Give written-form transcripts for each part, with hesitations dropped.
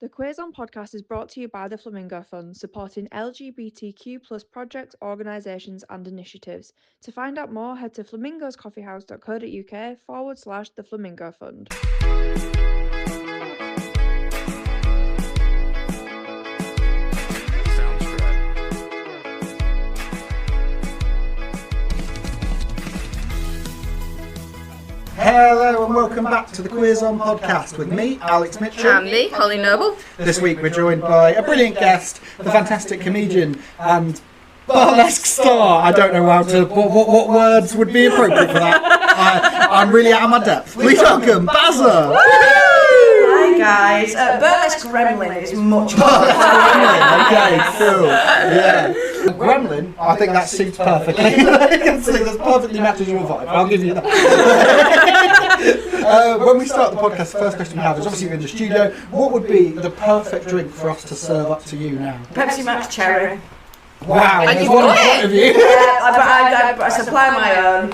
The Quiz On podcast is brought to you by the Flamingo Fund, supporting LGBTQ+ projects, organisations and initiatives. To find out more, head to flamingoscoffeehouse.co.uk/the Flamingo Fund. Hello and welcome back to the Quiz On podcast with me, Alex Mitchell. And me, Holly Noble. This week we're joined by a brilliant guest, the fantastic comedian and burlesque star. I don't know how to, what words would be appropriate for that. I'm really out of my depth. Please welcome Bazza. Hi guys. Burlesque gremlin is much more. Okay, cool. Yeah. Gremlin, I think that suits perfectly. That perfectly matches your vibe. I'll give you that. When we start the podcast, the first question we have is obviously you're in the studio. What would be the perfect drink for us to serve up to you now? Pepsi Max Cherry. Wow, there's one in front of you. I supply my own.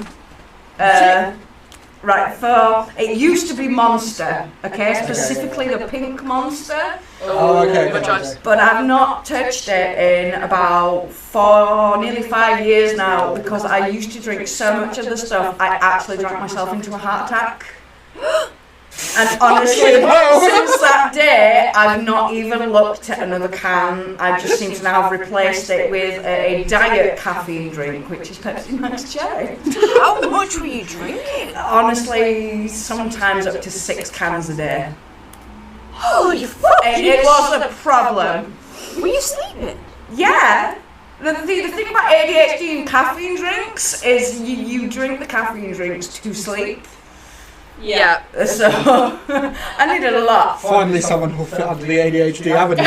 It used to be Monster, okay, specifically the pink Monster. Oh, okay. Good choice. But I've not touched it in about nearly 5 years now because I used to drink so much of the stuff I actually drank myself into a heart attack. And honestly, since that day, I've not even looked at another can. I just seem to now have replaced it with a diet caffeine drink, which is Pepsi Max Cherry. How much were you drinking? Honestly, sometimes up to 6 cans a day. Holy fuck! It was a problem. Were you sleeping? Yeah. The thing about ADHD and caffeine drinks is you drink the caffeine drinks to sleep. Yeah. So I needed a lot. Finally, someone who'll fit under the ADHD avenue.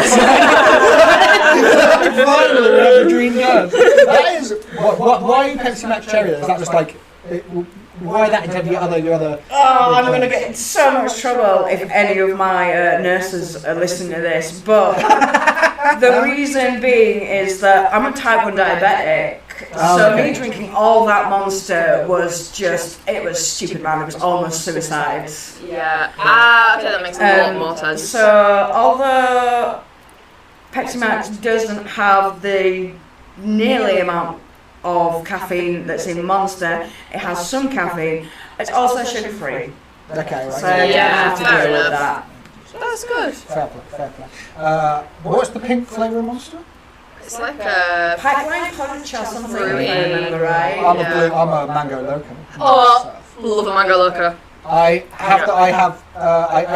Finally, we have a dream done. That is why Pepsi Max Cherry? Is that just like why that instead of your other? Oh, I'm going to get in so much trouble if any of my nurses are listening to this. But the reason being is that I'm a type 1 diabetic. So me drinking all that Monster was it was stupid, man. It was almost suicide. Yeah. Okay, that makes a lot more sense. So although Pepsi Max doesn't have the nearly amount of caffeine that's in Monster, it has some caffeine. It's also sugar-free. Okay, right. So I don't have to fair deal with enough. that. That's good. Fair play. What's the pink flavour of Monster? It's like a Pipeline punch or something, Fruity. if I remember right. I'm a mango loco. Oh, love a mango loco. I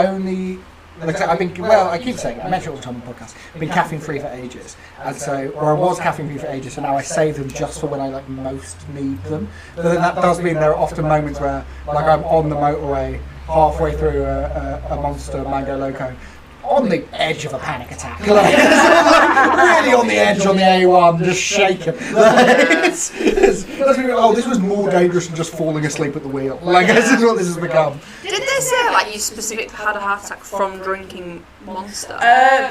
only. Like I keep saying it, I mention it all the time on the podcast. I've been caffeine free for ages, and so, or I was caffeine free for ages, so now I save them just for when I most need them. But then that does mean there are often moments where, I'm on the motorway halfway through a Monster Mango Loco, on the edge of a panic attack, really on the edge on the A1, just shaking. This was more dangerous than just falling asleep at the wheel. This is what this has become. Did they say you specifically had a heart attack from drinking Monster?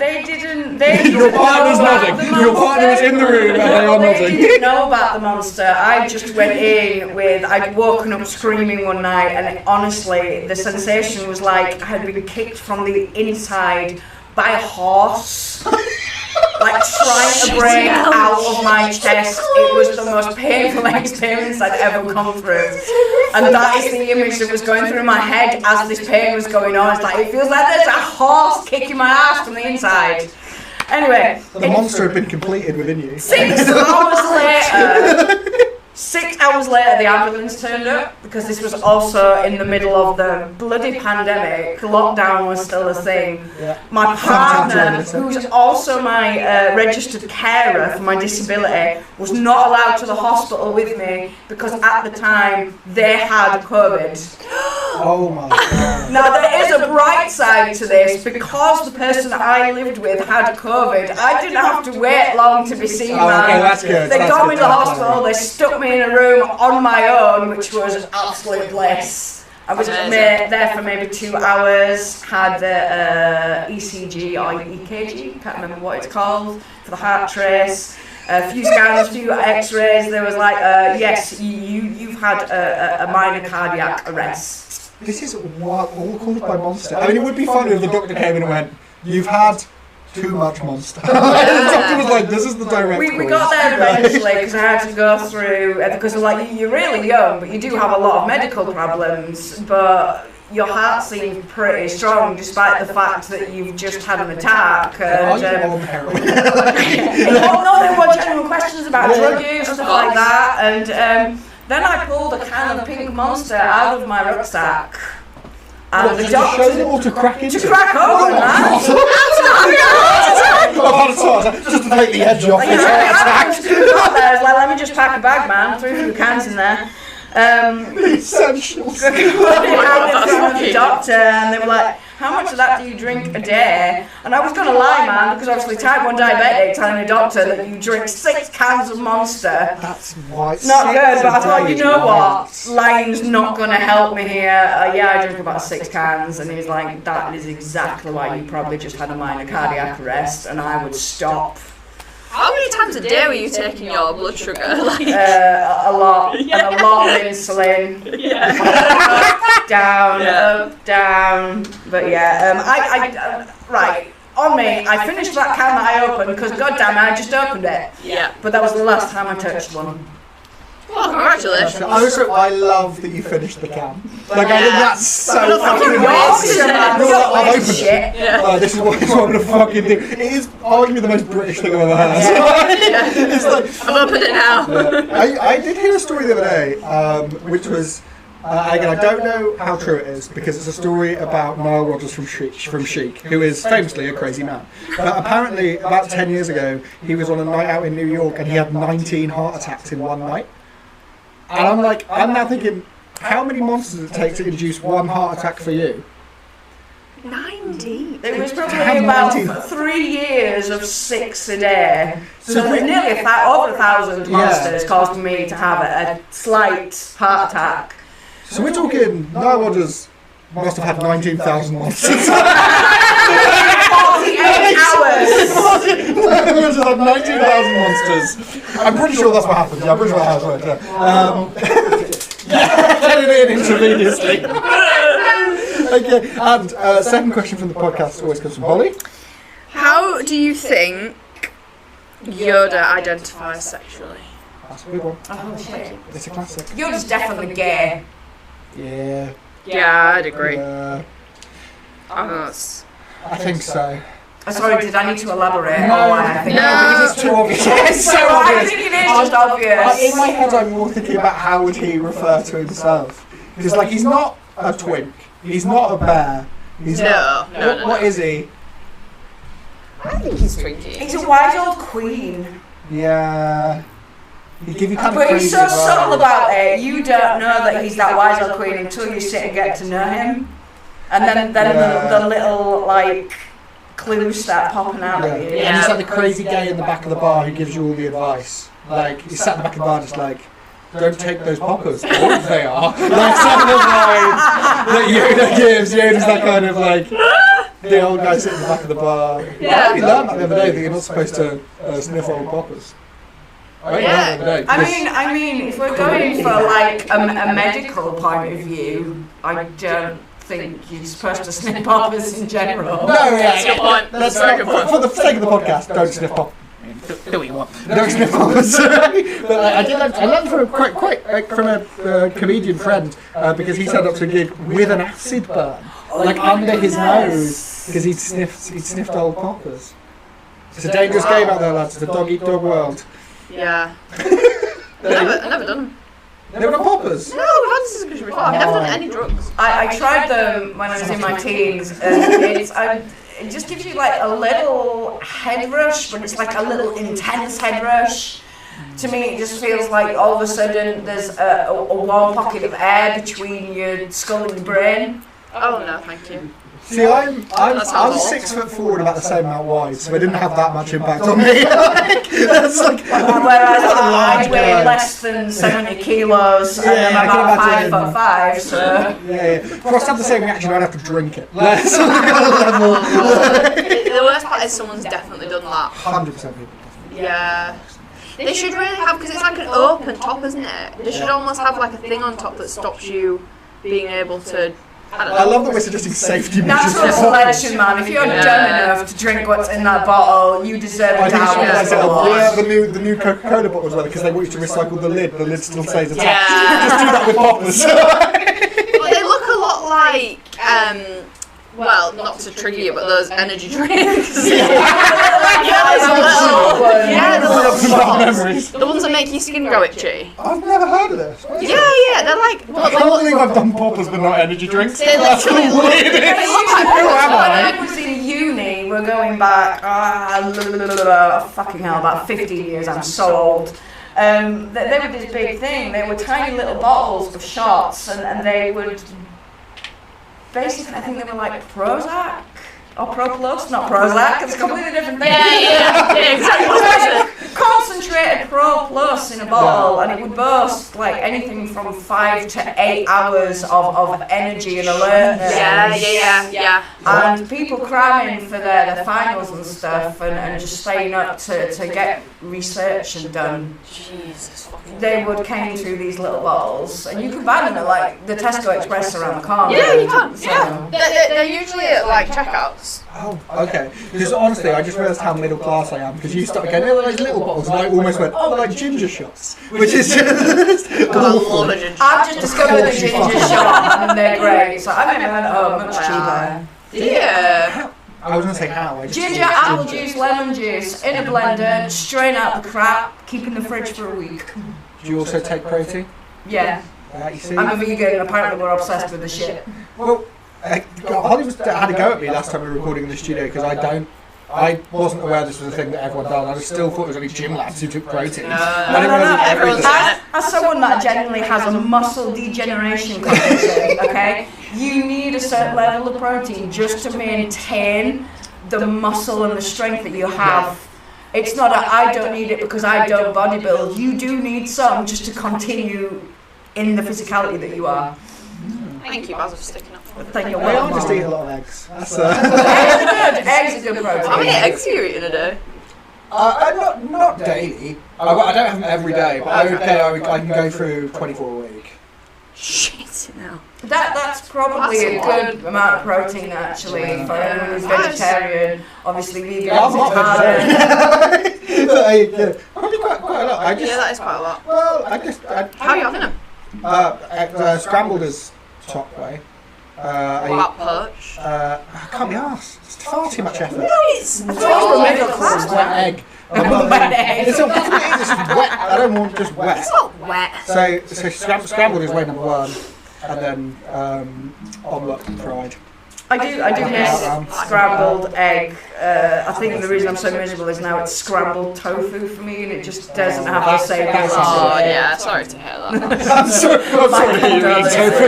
They didn't. Your partner's nodding. Your partner is in the room and they are They nodding. didn't know about the Monster. I just went in with. I'd woken up screaming one night, and honestly, the sensation was like I had been kicked from the inside by a horse. Trying to break out of my chest. It was the most painful experience I'd ever come through. And that is the image that was going through my head as this pain was going on. It's it feels like there's a horse kicking my ass from the inside. Anyway. The Monster had been completed within you. 6 hours later, the ambulance turned up because this was also in the middle of the bloody pandemic. Lockdown was still a thing. Yeah. My partner, who's also my registered carer for my disability, was not allowed to the hospital with me because at the time they had COVID. Oh my god. Now there is a bright side to this because the person that I lived with had COVID. I didn't have to wait long to be seen. Okay, that's good. They got me to the hospital. They stuck me in a room on my own, which was absolute bliss. I was there for maybe 2 hours. Had the ECG or EKG, can't remember what it's called, for the heart trace. A few scans, a few X-rays. There was yes, you've had a minor cardiac arrest. This is all caused by Monster. I mean, it would be funny if the doctor came in and went, You've had too much Monster. Doctor was like, this is the direct We cause. got there eventually because I had to go through, because like you're really young, but you do have a lot of medical problems, but your heart seems pretty strong despite the fact that you've just had an attack. Are you And, on heroin? no, more general questions about drug use and stuff like that. And then I pulled a can of pink Monster out of my rucksack. And the Just to show doctor them all to crack into? to crack open, man. Just to take the edge off. I was like, let me just pack a bag, man. Threw a few cans in there. Essentials. Got it out in front of the doctor, and they were like, how much of that do you drink a day? And I was going to lie, man, because obviously type 1 diabetic telling a doctor that you drink 6 cans of Monster. That's why it's Not good, but I thought, you know what? Lying's not going to help me here. Yeah, I drink about 6 cans, and he's like, that is exactly why you probably just had a minor cardiac arrest, and I would stop. How many times a day were you taking your blood sugar? Like, A lot, and a lot of insulin. Down, up, down. But yeah, right. On me, I finished that can that I opened because goddamn, I just opened it. yeah. But that was the last time I touched one. Well, congratulations. Also, I love that you finished the can. Like, I think that's so fucking Yorkshire, man. amazing. You're I've opened shit. it. Yeah. This is what I'm going to fucking do. It is arguably the most British thing I've ever heard. It's like, I'm opening it now. I did hear a story the other day, which was, again, I don't know how true it is, because it's a story about Nile Rodgers from Chic, who is famously a crazy man. But apparently, about 10 years ago, he was on a night out in New York, and he had 19 heart attacks in one night. And I'm now thinking, how many monsters does it take to induce one heart attack for you? 90. It was probably Damn, about 19. 3 years of 6 a day. So we- nearly over 1,000 monsters caused me to have a slight heart attack. So we're talking, Nile Rodgers must have had 19,000 monsters. 48 hours! Nile Rodgers had 19,000 monsters. I'm pretty sure that's what happened. Yeah, I'm pretty sure that's how it worked. Get it in intravenously. Okay, and second question from the podcast always comes from Holly. How do you think Yoda identifies sexually? That's a good one. Oh shit. It's a classic. You're just definitely gay. Yeah. Yeah, I'd agree. I think so. Sorry, did I need to elaborate? No, on why I think no. It's too obvious. It's so I obvious. think it is just obvious. In my head, I'm more thinking about how would he refer to himself. Because, like, he's not a twink. He's not a bear. He's not. No. What is he? I think he's twinky. He's a wise old queen. Yeah. He'd give you kind of But he's crazy so as well. subtle about it, you don't know that he's that wise old queen until you sit and get to know him. And then the little, like, clues start popping out Yeah. at you. And he's like the crazy guy in the back of the bar who gives you all the advice. Like, he's sat in the back of the bar just like, don't take those poppers. What they are. Like, some of the lines that Yoda gives. Yoda's that kind of like, the old guy sitting in the back of the bar. Yeah. I only learned that the other day that you're not supposed to sniff old poppers. I only learned that the other day. I mean, if we're going for like a medical point of view, I don't think you're supposed to sniff poppers in general. No, yeah, That's a good point. That's Very not, good point. for the sake of the podcast, don't sniff poppers. Do what you want. Don't sniff poppers. But I learned from from a comedian friend because he set up to a gig with an acid burn, like under his nose, because he'd sniffed old poppers. It's a dangerous game out there, lads. It's a dog eat dog world. Yeah. I've never done them. Never done poppers. No, we've had this discussion before. I've never done any drugs. I tried them when I was in my teens, and it just gives you like a little head rush, but it's like a little intense head rush. To me, it just feels like all of a sudden there's a warm pocket of air between your skull and your brain. Oh no, thank you. See, I'm That sounds 6'4" and about the same amount wide, so it didn't have that much impact on me. That's like, Whereas I large weigh guy. less than 70 kilos and Yeah, I'm I can about imagine. 5'5", so... yeah. For us to have the same reaction, I'd have to drink it. Like, so we've got a level. The worst part is someone's definitely done that. 100% people. Yeah. They should really have, because it's like an open top, isn't it? They should almost have like a thing on top that stops you being able to I love that we're suggesting safety measures. Natural selection, man. If you're dumb enough to drink what's in that bottle, you deserve I a think down. the new Coca-Cola bottle as well, because they want you to recycle the lid. The lid still stays attached. Yeah. Just do that with poppers. Well, they look a lot like, well, not to trigger you, but those energy drinks. The ones that make your skin go itchy. I've never heard of this. Yeah, they're like. I can't believe I've done poppers but not energy drinks. They literally look like. When I was in uni, we're going back, fucking hell, about 15 years, I'm so old. They were this big thing. They were tiny little bottles of shots, and they would basically, I think they were like Prozac or Pro Plus, not Prozac. It's a completely different thing. Yeah, exactly. Concentrated Pro Plus in a bottle, and it would burst like anything from 5 to 8 hours of energy and alertness. Yeah. And people cramming for their finals and stuff, and just staying up to get research and done. Jesus fucking. They would came through these little bottles, and you could buy them at like the Tesco Express around the corner. Yeah, you can. So- Yeah. They're usually at like checkouts. Oh, okay. Because honestly, I just realised how middle class I am. Because you started going, oh, those little bottles, and I almost went, oh, they're like ginger shots, which is just I awful. love a ginger. I've just discovered the ginger shot, and they're great. So I never went, oh, much cheaper. Yeah. I was going to say how. I just Ginger, apple juice, lemon juice, in a blender, strain out the crap, keep in the fridge for a week. Do you also take protein? Yeah. You see? I'm a vegan, apparently we're obsessed with the shit. Well, Holly had a go at me last time we were recording in the studio because I wasn't aware this was a thing that everyone does. I still thought it was only gym lads who took protein. No, everyone's As someone that genuinely has a muscle degeneration condition, okay, you need a certain level of protein just to maintain the muscle and the strength that you have. It's not I don't need it because I don't bodybuild. You do need some just to continue in the physicality that you are. Thank you, Bazza, for sticking up for me. Thank you. I just eat a lot of eggs. That's Eggs are good protein. How many eggs are you eating a day? not daily. I don't have them every day, but I can go through 24 a week. Shit, now. That's probably a good amount of protein actually for anyone who's vegetarian. Obviously vegan. I'm not vegetarian. But probably quite a lot. Yeah, that is quite a lot. Well, How are you having them? Scrambled is top way. What about perch? I can't be arsed. It's far too much effort. It's middle class. It's wet egg. Wet egg. It's wet. I don't want just wet. It's not wet. So scrambled is way number one, and then omelette fried. I do miss scrambled egg. I think the reason I'm so miserable is now it's scrambled tofu for me, and it just doesn't have the same taste. Oh yeah, sorry to hear that. I'm sorry to hear you eat tofu.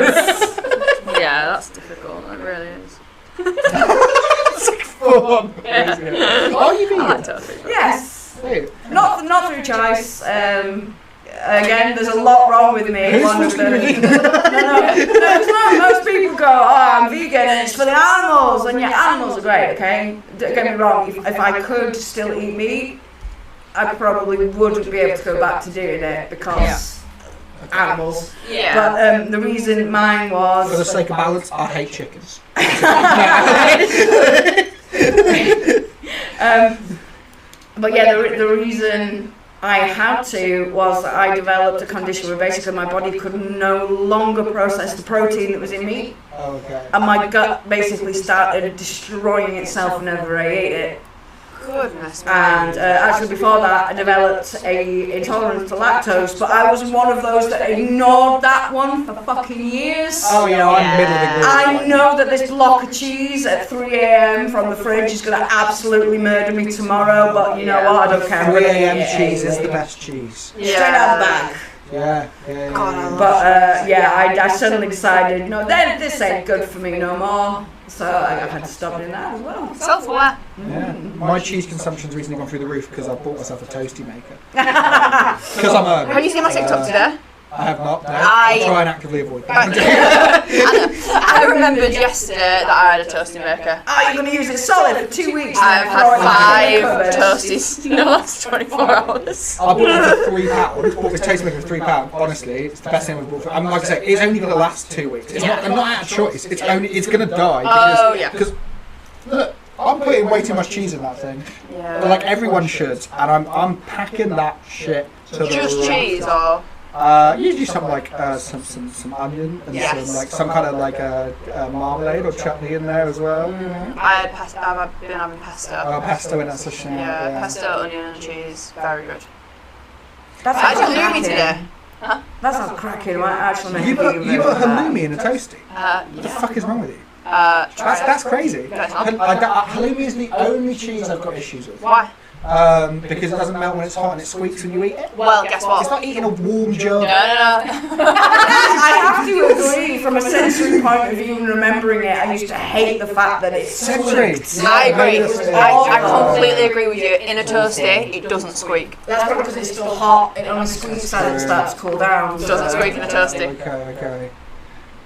Yeah, that's difficult. It really is. It's like full on. Are you I like vegan? tofu. Yes, Hey, not through choice. Again, there's a lot wrong with me. who's One of supposed to be the vegan? no, it's not. Most people go, oh, I'm vegan and it's for the animals, and yeah, animals are great, okay? Don't get me wrong, if I could still eat meat, I probably wouldn't be able to go back to doing it because animals. Yeah. But the reason mine was... For the sake of balance, I hate chickens. But yeah, the reason I had to was that I developed a condition where basically my body could no longer process the protein that was in meat, Okay. and my gut basically started destroying itself whenever I ate it. Goodness me. And actually before that I developed a intolerance to lactose, but I was one of those that ignored that one for fucking years. Oh yeah, I'm middle of the group. I know that this block of cheese at 3 a.m. from the fridge is going to absolutely murder me tomorrow, but you know what, I don't care. 3 a.m. cheese is the best cheese. Straight out of the bag. Yeah. God, I love But I suddenly decided, no, then this ain't good for me no more. So I've had to stop doing that as well. self-aware. Yeah. My cheese consumption's recently gone through the roof because I bought myself a toasty maker. Because I'm Have you seen my TikTok today? I have not. No. I try and actively avoid that. I remembered yesterday that I had a toasting maker. Oh, you're going to use it solid for 2 weeks? I've had 5 toasties in the last 24 hours. I bought it for £3. Bought this toast maker for £3. Honestly, it's the best thing we've bought for. Like I say, it's only going to last 2 weeks. It's not. I'm not out of choice. It's going to die. Because look, I'm putting way too much cheese in that thing. Yeah. But like everyone should, and I'm packing that shit to the just cheese or. Usually some like some onion and some kind of like marmalade or chutney in there as well. I had pasta. I've been having pasta. Oh, pesto and that's a shame. Yeah, pesto, onion and cheese. Very good. That's I did halloumi today. Huh? That sounds cracking. Actually, you put halloumi in a toasty? What the fuck is wrong with you? That's crazy. Halloumi is the only cheese I've got issues with. Why? Because it doesn't melt when it's hot and it squeaks when you eat it. Well, guess what? It's like eating a warm jar. No. I have to agree from a sensory point of view and remembering it. I used to hate the fact that it's sensory. I agree. I completely agree with you. In a toasty, it doesn't squeak. That's probably because it's still hot. It only squeaks as it starts to cool down. It doesn't squeak in a toasty. Okay.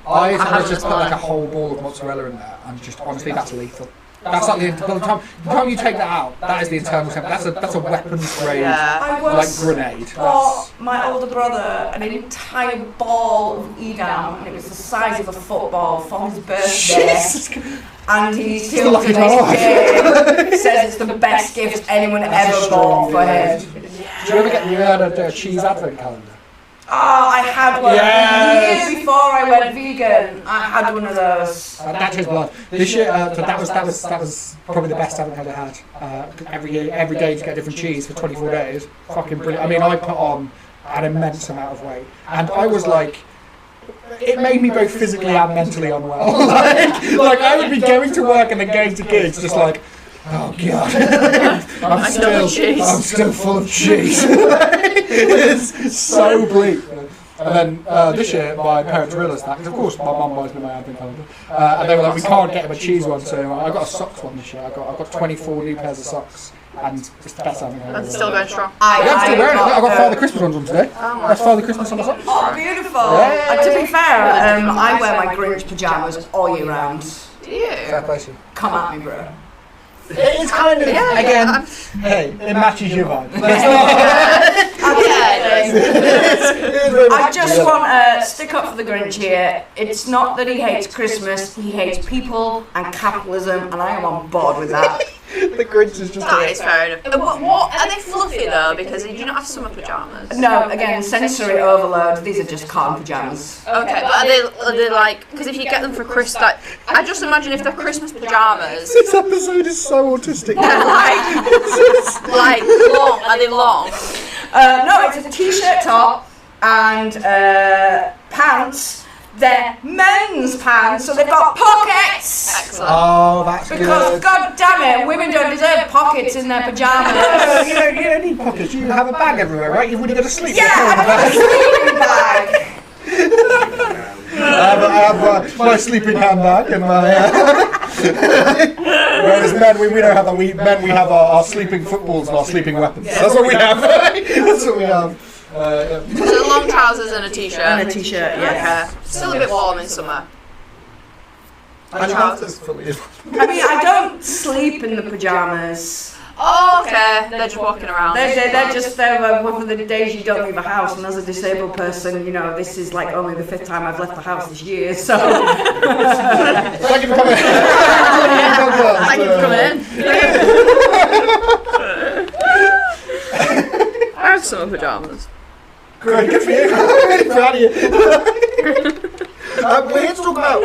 I sometimes just put like a whole ball of mozzarella in there, and just honestly, that's lethal. That's like by the time you take that out, that is the internal temp. That's a weapons grade like grenade. Bought my older brother an entire ball of Edam, and it was the size of a football for his birthday. And he still to this day says it's the best gift anyone ever bought for him. Do you ever get the cheese advent calendar? Oh, I had one. Yes. The year before I went vegan, I had one of those. That tastes blood. This year, that was probably the best I've ever had. Every day to get different cheese for 24 days. Fucking brilliant. I mean, I put on an immense amount of weight, and I was like, it made me both physically and mentally unwell. like I would be going to work and then going to gigs, just like, oh god, I'm still full of cheese. It's so bleak. And then this year, my parents realised that, because of course my mum buys me my advent calendar, and they were like, we can't get him a cheese one, so I got a socks one this year. I got 24 new pairs of socks, and it's the best advent calendar. That's still going strong. I'm still wearing it. I got Father Christmas ones on today. That's Father Christmas on the socks. Oh, beautiful. To be fair, I wear my Grinch pyjamas all year round. Do you? Fair play to you. Come at me, bro. It's kind of, again, hey, it matches your vibe. I just want to stick up for the Grinch here. It's not that he hates Christmas, he hates people and capitalism, and I am on board with that. The Grinch is just that is fair enough. What are they fluffy though? Because you do not have summer pyjamas. No, again, sensory overload. These are just cotton pyjamas. Okay, but are they like? Because if you get them for Christmas, like, I just imagine if they're Christmas pyjamas. This episode is so autistic. Like long? Are they long? No, it's a t-shirt top and pants. They're men's pants, so they've got pockets. Excellent. Oh, that's because, good. God damn it, women don't deserve pockets in their pajamas. You don't need pockets. You have a bag everywhere, right? You wouldn't go to sleep. Yeah, I've got a sleeping bag. I have my sleeping handbag and my. Whereas men, we don't have that. We have our sleeping footballs and our sleeping weapons. That's what we have. That's what we have. So long trousers and a t-shirt. And a t-shirt, yeah. Okay. Still a bit warm in summer. And trousers. I mean, I don't sleep in the pajamas. Oh, okay. They're just walking around. They're just there for the days you don't leave a house. And as a disabled person, you know, this is like only the 5th time I've left the house this year. So. Thank you for coming. Thank you for coming in. I have summer pajamas. Great, good for you. I'm really proud of you. We're here to talk about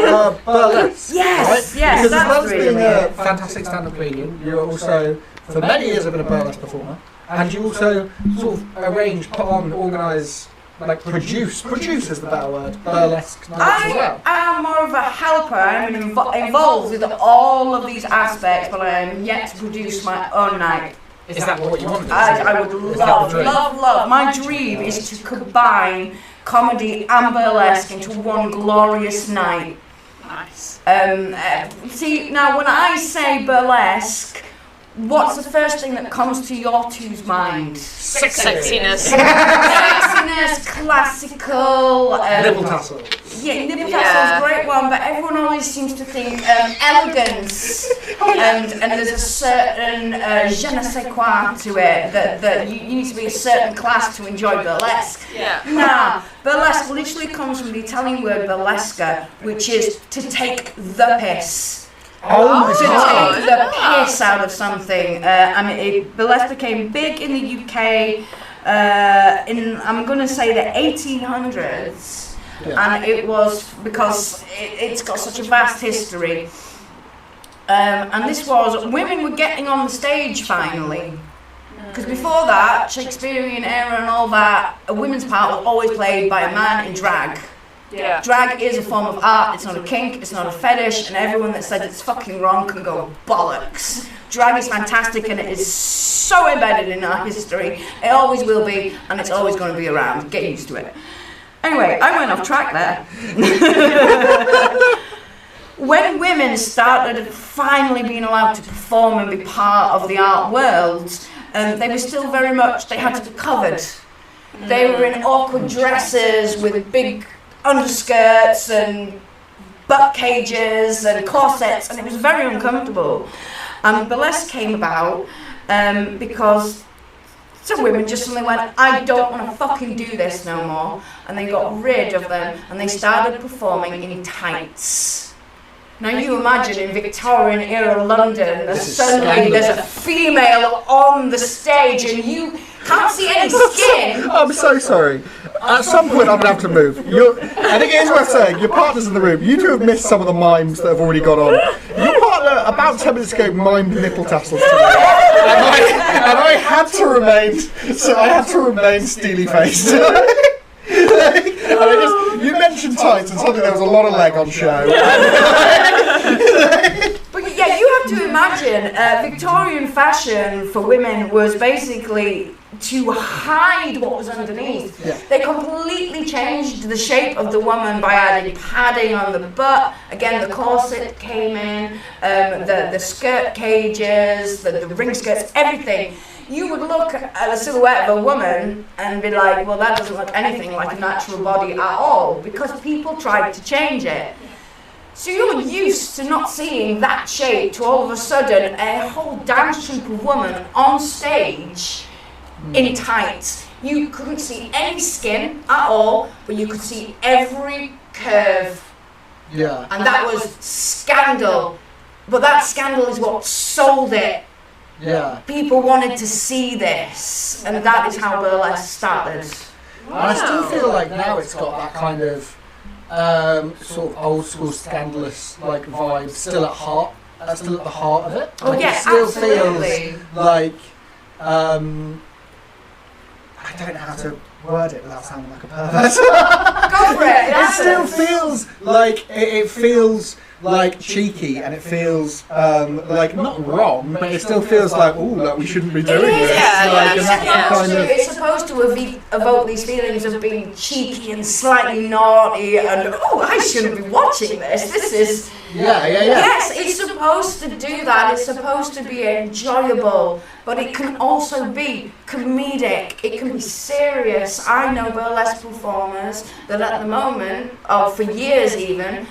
burlesque. Yes, right? yes, because that's as well as really being a fantastic stand-up comedian, you're also, for many years, have been a burlesque performer, and you also sort of arrange, put on, organise, like produce is the better word, burlesque nights as well. I am more of a helper. I'm involved with all of these aspects, but I am yet to produce my own night. Is that what you want? I would love. My dream is to combine comedy and burlesque into one glorious night. Nice. See, now when I say burlesque, what's the first thing that comes to your two's mind? Sexiness. Sexiness, classical. Nipple tassel. Yeah, nipple tassel's a great one, but everyone always seems to think elegance, and there's a certain je ne sais quoi to it, that you need to be a certain class to enjoy burlesque. Yeah. Nah, burlesque literally comes from the Italian word burlesca, which is to take the piss. Oh my To god. take the piss out of something. Burlesque became big in the UK in, I'm going to say, the 1800s. Yeah. And it was because it's got such a vast history. And this was, women were getting on the stage finally. Because before that, Shakespearean era and all that, a woman's part was always played by a man in drag. Yeah. Drag is a form of art, it's not a kink, it's not a fetish, and everyone that said it's fucking wrong can go bollocks. Drag is fantastic and it is so embedded in our history. It always will be, and it's always going to be around. Get used to it. Anyway, I went off track there. When women started finally being allowed to perform and be part of the art world, they were still very much, they had to be covered. They were in awkward dresses with big underskirts and butt cages and corsets, and it was very uncomfortable. And burlesque came about because some women just suddenly went, I don't want to fucking do this no more, and they got rid of them and they started performing in tights. Now you imagine in Victorian era London that suddenly there's a female on the stage and you can't see any skin. I'm so sorry. At some point I'm going to have to move. I think it is worth saying, your partner's in the room. You two have missed some of the mimes that have already gone on. Your partner, about 10 minutes ago, mimed nipple tassels to me. And I had to remain steely-faced. You mentioned tights and suddenly there was a lot of leg on show. But yeah, you have to imagine, Victorian fashion for women was basically to hide what was underneath. Yeah. They completely changed the shape of the woman by adding padding on the butt. Again, the corset came in, the skirt cages, the ring skirts, everything. You would look at a silhouette of a woman and be like, well, that doesn't look anything like a natural body at all, because people tried to change it. So you're used to not seeing that shape to all of a sudden a whole dance troupe of women on stage in tights. You couldn't see any skin at all, but you could see every curve. Yeah. And that was scandal. But that scandal is what sold it. Yeah. People wanted to see this, and that is how burlesque started. And I still feel like now it's got that kind of sort of old school scandalous like vibe still at heart. Still at the heart of it. Oh Like, yeah, it still absolutely. feels like I don't know how to word it without sounding like a pervert. Go for it. It still feels like it feels like cheeky, and it feels like not wrong, but it still feels like, ooh, like we shouldn't be doing this. Yeah, Like, yeah, and that's yeah. kind of It's supposed to evoke these feelings of being cheeky and slightly naughty and, oh, I shouldn't be watching this. This is... yeah. Yes, it's supposed to do that. It's supposed to be enjoyable, but it can also be comedic. It can be serious. I know burlesque performers that at the moment, or for years even,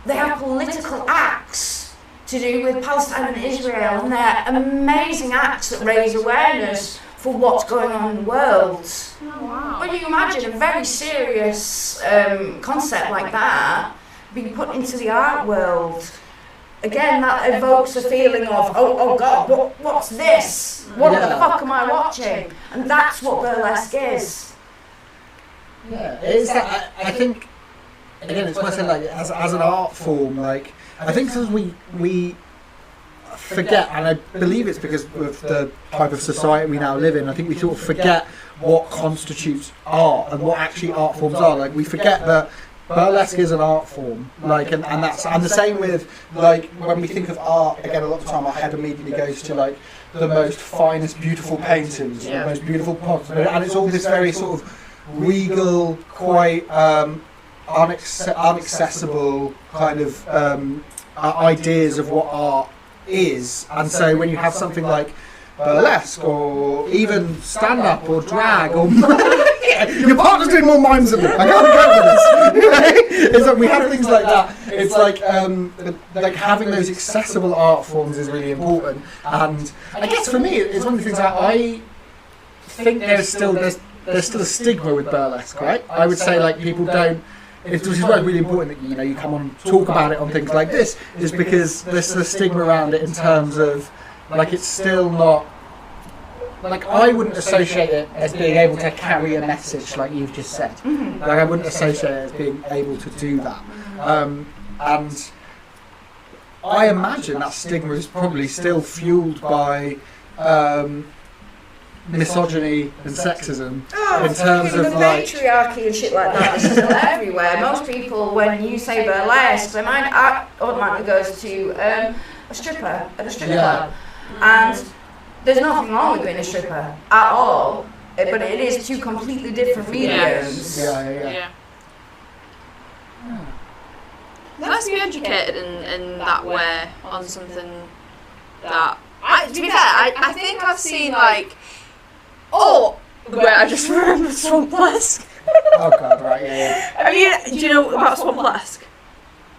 they have political acts to do with Palestine and Israel, and they're amazing acts that raise awareness for what's going on in the world. Oh, wow. When you imagine a very serious concept like that being put into the art world, again, that evokes a feeling of, oh God, what's this? What the fuck am I watching? And that's what burlesque is. Yeah, it is that. I think again, it's worth saying, like as an art form, like I think sometimes we forget, and I believe it's because of the type of society we now live in. I think we sort of forget what constitutes art and what actually art forms are. Like we forget that burlesque is an art form, like, and the same with like when we think of art. Again, a lot of the time our head immediately goes to like the most finest, beautiful paintings, the most beautiful pots, and it's all this very sort of regal, quite inaccessible kind of ideas of what art is. And so when you have something like burlesque or even stand-up or drag or your partner's doing more mimes than me. I can't go for this. It's like we have things like that. It's like having those accessible art forms is really important. And I guess for me, it's one of the things that I think there's still a stigma with burlesque, right? I would say like people don't. Which is why it's really important that you come on, talk about it on things like this, is because there's a stigma around it in terms of like it's still not. Like I wouldn't associate it as being able to carry a message like you've just said. Mm-hmm. Like I wouldn't associate it as being able to do that. And I imagine that stigma is probably still fueled by misogyny and sexism in terms of like patriarchy and shit like that is still everywhere. Most people, when you say burlesque, their mind automatically goes to a stripper at a strip club, and there's nothing wrong with being a stripper at all, but it is two completely different mediums. Yeah. Nice to be educated in that way on something that. To be fair, I think I've seen like. Oh! Wait, I just remembered Swamp Burlesque. Oh god, right, yeah. Do you know about Swamp Burlesque?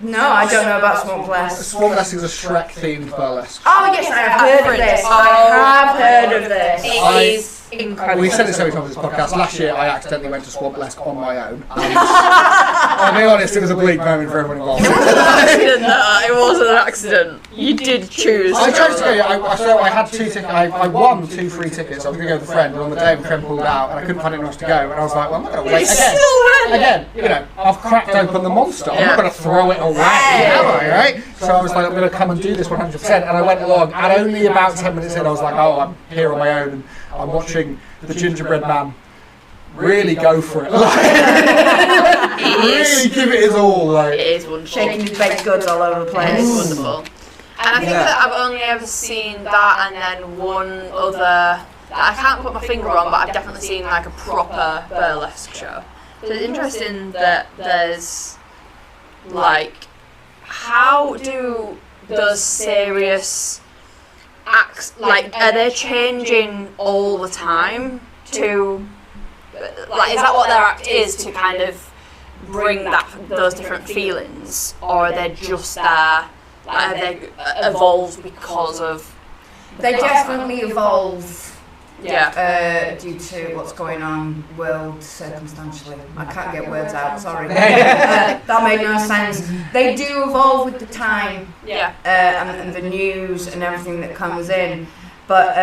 No, I don't know about Swamp Burlesque. Swamp Burlesque is a Shrek-themed burlesque. Oh yes, I have heard of this. I have heard of this. It is incredible. We said it so many times on this podcast. Last year, I accidentally went to Swamp Burlesque on my own. I'll be honest, it was a bleak moment for everyone involved. It wasn't an accident, it wasn't an accident. You did choose. I chose to go. I had 2 tickets. I won 2 free tickets. I was going to go with a friend, and on the day my friend pulled out, and I couldn't find anyone else to go. And I was like, well, I'm not going to wait again. I've cracked open the monster. I'm not going to throw it away, am I? Right? So I was like, I'm going to come and do this 100%. And I went along, and only about 10 minutes in, I was like, oh, I'm here on my own, and I'm watching the gingerbread man really go for it. Really give it his all. Like. It is wonderful. Shaking his baked goods all over the place. It is wonderful. And I think that I've only ever seen that and then one other that I can't put my finger on, but I've definitely seen like a proper burlesque show. So it's interesting that there's like, how do those serious acts, like, are they changing all the time to, like, is that what their act is, to kind of bring those different feelings, or are they just there, like, are they evolved because of... They definitely evolve. Yeah. Due to what's going on world circumstantially. I can't get words out, sorry. That made no sense. They do evolve with the time. Yeah. And the news and everything that comes in. But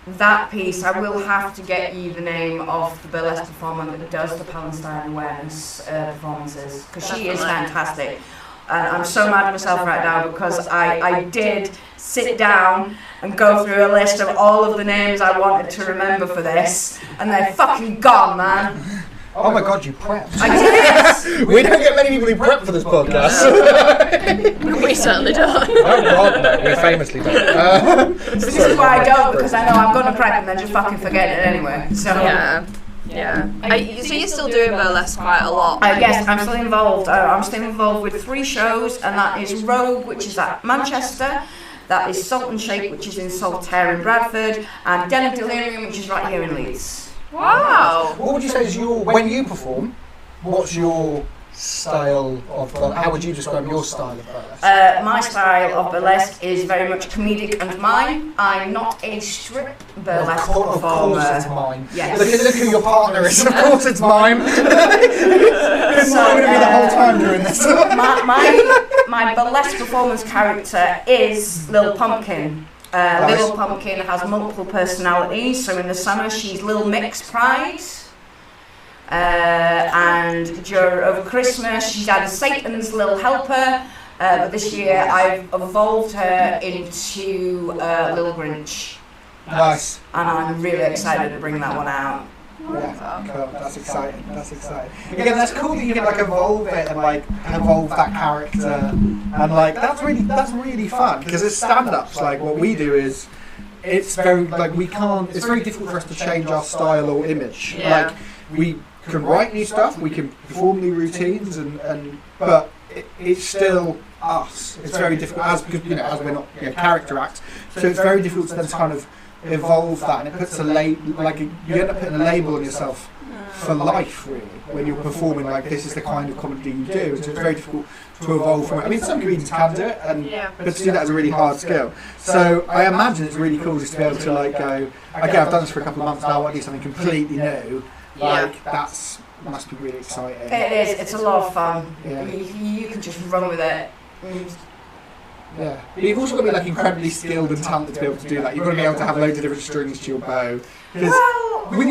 that piece, I will have to get you the name of the burlesque performer that does the Palestine awareness performances, because she is fantastic. And I'm so mad at myself right now because I did sit down and go through a list of all of the names I wanted to remember for this, and they're fucking gone, man. Oh my god, you prepped. I did. We don't get many people who prep for this podcast. We certainly don't. Oh god, no, we famously don't. This is why I don't, because I know I'm going to prep and then just fucking forget it anyway. So Yeah. So you're still doing burlesque quite a lot? Yes, I'm still involved. I'm still involved with 3 shows, and that is Rogue, which is at Manchester. That is Salt and Shake, which is in Saltaire in Bradford, and Den of Delirium, which is right here in Leeds. Wow. What would you say is when you perform, what's your style of burlesque? How would you describe your style of burlesque? My style of burlesque is very much comedic and mime. I'm not a strip burlesque performer. Of course it's mime. Yes. Look who your partner is. Of course it's mime. It's mime with me the whole time doing this. My burlesque performance character is Lil Pumpkin. Lil Pumpkin has multiple personalities. So in the summer she's Lil Mix Pride. And over Christmas she's had Satan's Little Helper, but this year I've evolved her into Little Grinch. Nice. And I'm really excited to bring that one out. Yeah, cool. That's exciting. Again, that's cool that you can like evolve it and like evolve that character, and like that's really fun, because as stand-ups, like what we do is it's very like it's very difficult for us to change our style or image. Yeah. Like we can write new stuff, we can perform new routines, but it's still us. It's very difficult because as we're not character acts, so it's very difficult to then kind of evolve that, and it puts you end up putting a label on yourself for life, really, when you're performing like this is the kind of comedy you do. So it's very difficult to evolve from it. I mean, some comedians can do it, but to do that is a really hard skill. So I imagine it's really cool just to be able to like go, okay, I've done this for a couple of months now, I want to do something completely new. Like that's must be really exciting. It is. It's a lot of fun. Yeah. You can just run with it. Yeah, but you've also got to be like incredibly skilled and talented to be able to do that. You've got to be able to have loads of different strings to your bow. Because with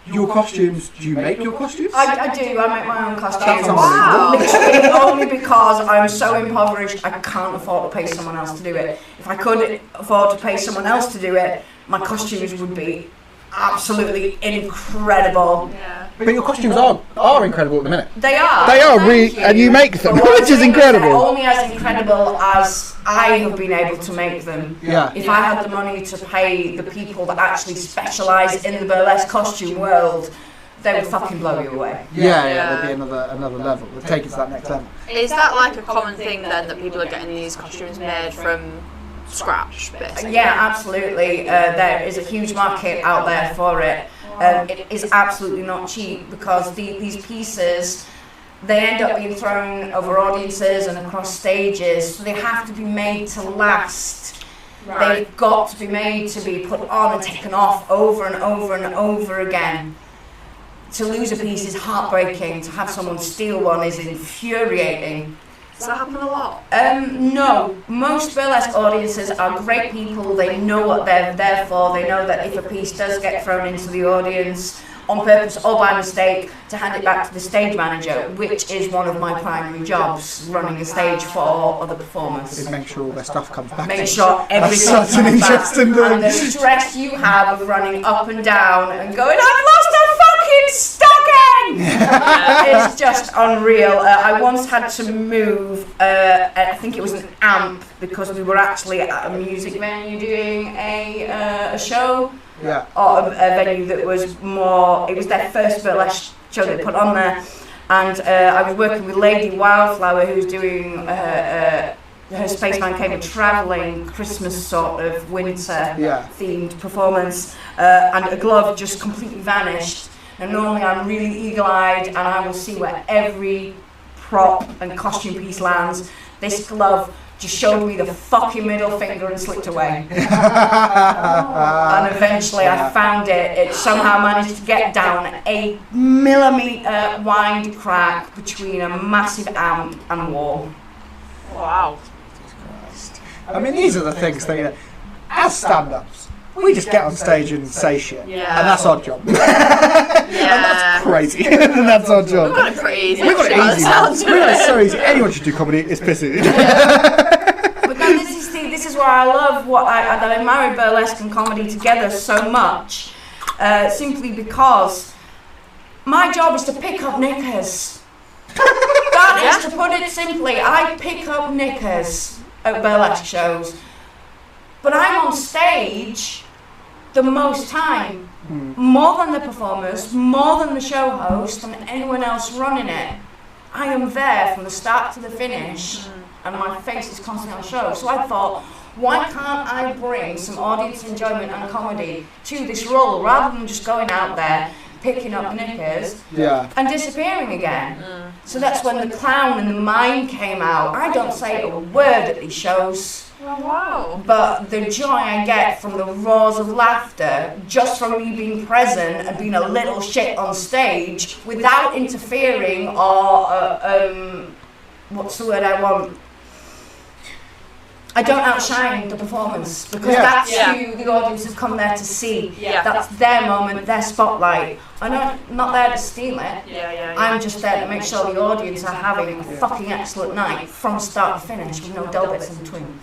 your costumes, do you make your costumes? I do. I make my own costumes. That's unbelievable. Literally only because I'm so impoverished, I can't afford to pay someone else to do it. If I could afford to pay someone else to do it, my costumes would be absolutely incredible. Yeah. But your costumes are incredible at the minute. They are. They are really, and you make them, which is incredible. They're only as incredible as I have been able to make them. Yeah. If I had the money to pay the people that actually specialise in the burlesque costume world, they would fucking blow you away. Yeah, there'd be another level. They'd take it to that next level. Is that like a common thing then, that people are getting these costumes made from scratch, basically? Yeah, absolutely. There is a huge market out there for it. It is absolutely not cheap because these pieces, they end up being thrown over audiences and across stages, so they have to be made to last. Right. They've got to be made to be put on and taken off over and over and over again. To lose a piece is heartbreaking. To have someone steal one is infuriating. Does that happen a lot? No. Most burlesque audiences are great people. They know what they're there for. They know that if a piece does get thrown into the audience on purpose or by mistake, to hand it back to the stage manager, which is one of my primary jobs, running a stage for other performers. Is make sure all their stuff comes back. Make sure everything That's such an comes back. interesting thing. And the stress you have of running up and down and going, I've lost a fucking stocking! It's just unreal. I once had to move, I think it was an amp, because we were actually at a music venue doing a show. Yeah. Or a venue that was more, it was their first burlesque show they put on there. And I was working with Lady Wildflower, who's doing her Spaceman Came a Travelling Christmas sort of winter themed performance, and a glove just completely vanished. And normally I'm really eagle-eyed and I will see where every prop and costume piece lands. This glove just showed me the fucking middle finger and slipped away. And eventually I found it. It somehow managed to get down a millimetre wide crack between a massive amp and wall. Wow. I mean, these are the things that, as stand-ups, we just get on stage and say shit. Yeah. And that's our job. Yeah. And that's crazy. And that's our job. We've got it pretty easy. We've got it easy. Sounds We've got it so easy. Anyone should do comedy. It's pissy. But then this is why I love that I married burlesque and comedy together so much, simply because my job is to pick up knickers. That is, to put it simply, I pick up knickers at burlesque shows. But I'm on stage the most time, more than the performers, more than the show host, and anyone else running it. I am there from the start to the finish, and my face is constantly on show. So I thought, why can't I bring some audience enjoyment and comedy to this role, rather than just going out there, picking up knickers, and disappearing again? So that's when the clown and the mime came out. I don't say a word at these shows. Wow. But the joy I get from the roars of laughter, just from me being present and being a little shit on stage, without interfering or, what's the word I want? I don't outshine the performance, because that's who the audience have come there to see. That's their moment, their spotlight. I'm not there to steal it. I'm just there to make sure the audience are having a fucking excellent night from start to finish, with no dull bits in between.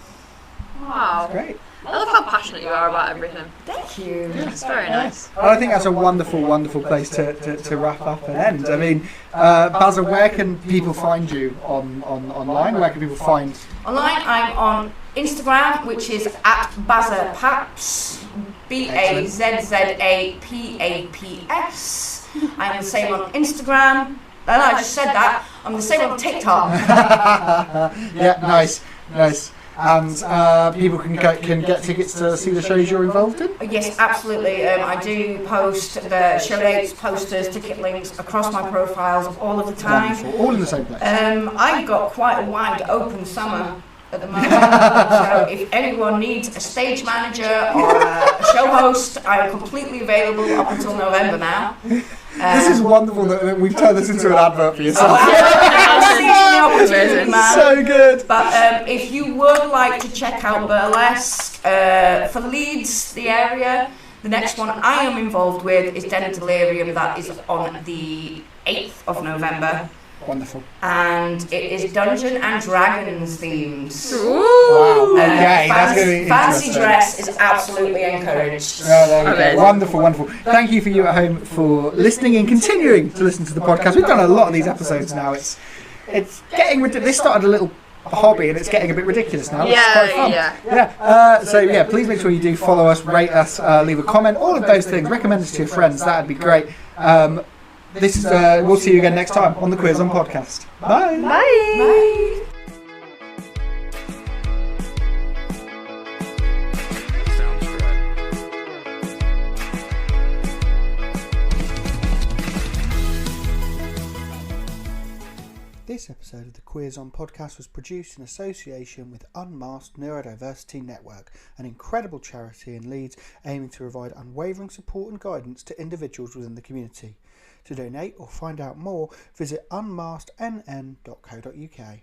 Wow. Great. I love how passionate you are about everything. Thank you. It's very nice. Well, I think that's a wonderful, wonderful place to wrap up and end. I mean, Bazza, where can people find you online? Where can people find? Online, I'm on Instagram, which is at Bazza Paps, BAZZAPAPS. I'm the same on Instagram, And I just said that. I'm the same on TikTok. Yeah, nice. And people can get tickets to see the shows you're involved in? Yes, absolutely. I do post the show dates, posters, ticket links across my profiles all of the time. Wonderful. All in the same place. I've got quite a wide open summer at the moment. So if anyone needs a stage manager or a show host, I am completely available up until November now. This is wonderful that we've turned this into an advert for yourself. So good. But if you would like to check out Burlesque for Leeds, the area, the next one I am involved with is Den of Delirium. That is on the 8th of November. Wonderful. And it is Dungeon and Dragons themed. Wow. Okay, that's going to be fancy interesting. dress is absolutely encouraged. Oh, there we go. Wonderful. Thank you for you at home for listening and continuing to listen to the podcast. We've done a lot of these episodes now. It's getting ridiculous. This started a little hobby and it's getting a bit ridiculous now. Yeah. Please make sure you do follow us, rate us, leave a comment, all of those things. Recommend us to your friends. That'd be great. This is we'll see you again next time on the Quiz On podcast. Bye. Bye. This episode of the Quiz On podcast was produced in association with Unmasked Neurodiversity Network, an incredible charity in Leeds aiming to provide unwavering support and guidance to individuals within the community. To donate or find out more, visit unmaskednn.co.uk.